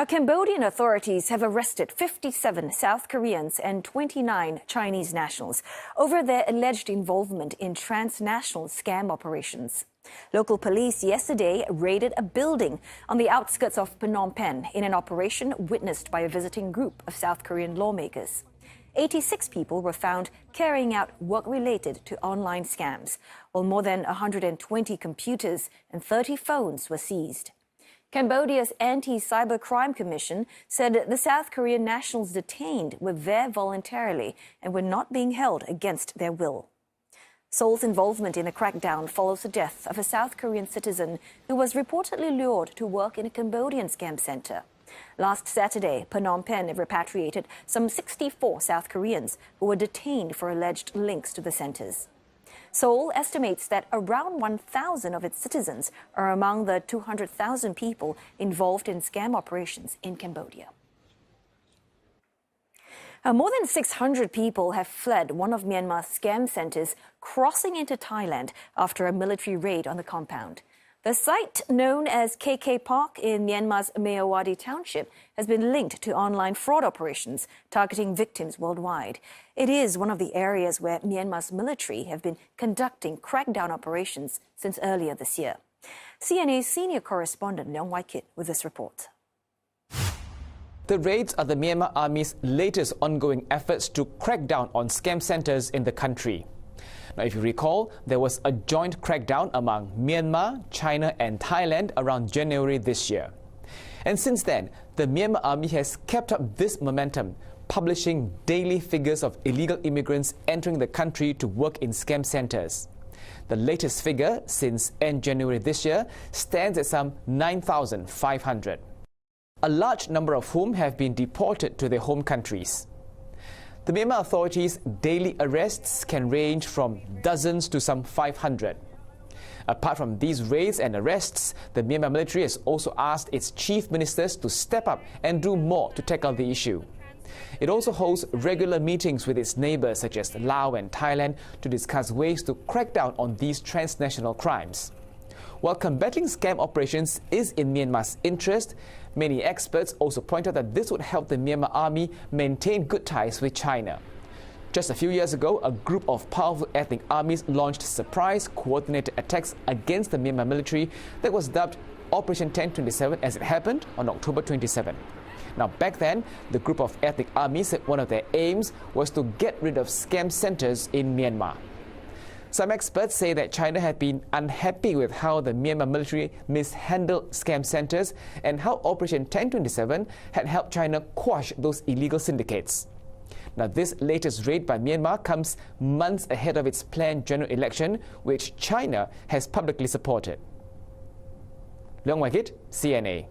Cambodian authorities have arrested 57 South Koreans and 29 Chinese nationals over their alleged involvement in transnational scam operations. Local police yesterday raided a building on the outskirts of Phnom Penh in an operation witnessed by a visiting group of South Korean lawmakers. 86 people were found carrying out work related to online scams, while more than 120 computers and 30 phones were seized. Cambodia's Anti-Cybercrime Commission said the South Korean nationals detained were there voluntarily and were not being held against their will. Seoul's involvement in the crackdown follows the death of a South Korean citizen who was reportedly lured to work in a Cambodian scam center. Last Saturday, Phnom Penh repatriated some 64 South Koreans who were detained for alleged links to the centers. Seoul estimates that around 1,000 of its citizens are among the 200,000 people involved in scam operations in Cambodia. More than 600 people have fled one of Myanmar's scam centers, crossing into Thailand after a military raid on the compound. The site, known as KK Park in Myanmar's Myawaddy township, has been linked to online fraud operations targeting victims worldwide. It is one of the areas where Myanmar's military have been conducting crackdown operations since earlier this year. CNA's senior correspondent Leong Wai-kit with this report. The raids are the Myanmar Army's latest ongoing efforts to crack down on scam centers in the country. Now, if you recall, there was a joint crackdown among Myanmar, China and Thailand around January this year. And since then, the Myanmar Army has kept up this momentum, publishing daily figures of illegal immigrants entering the country to work in scam centers. The latest figure since end January this year stands at some 9,500. A large number of whom have been deported to their home countries. The Myanmar authorities' daily arrests can range from dozens to some 500. Apart from these raids and arrests, the Myanmar military has also asked its chief ministers to step up and do more to tackle the issue. It also holds regular meetings with its neighbours such as Laos and Thailand to discuss ways to crack down on these transnational crimes. While combating scam operations is in Myanmar's interest, many experts also point out that this would help the Myanmar army maintain good ties with China. Just a few years ago, a group of powerful ethnic armies launched surprise coordinated attacks against the Myanmar military that was dubbed Operation 1027 as it happened on October 27. Now, back then, the group of ethnic armies said one of their aims was to get rid of scam centers in Myanmar. Some experts say that China had been unhappy with how the Myanmar military mishandled scam centers and how Operation 1027 had helped China quash those illegal syndicates. Now, this latest raid by Myanmar comes months ahead of its planned general election, which China has publicly supported. Leong Wai-kit, CNA.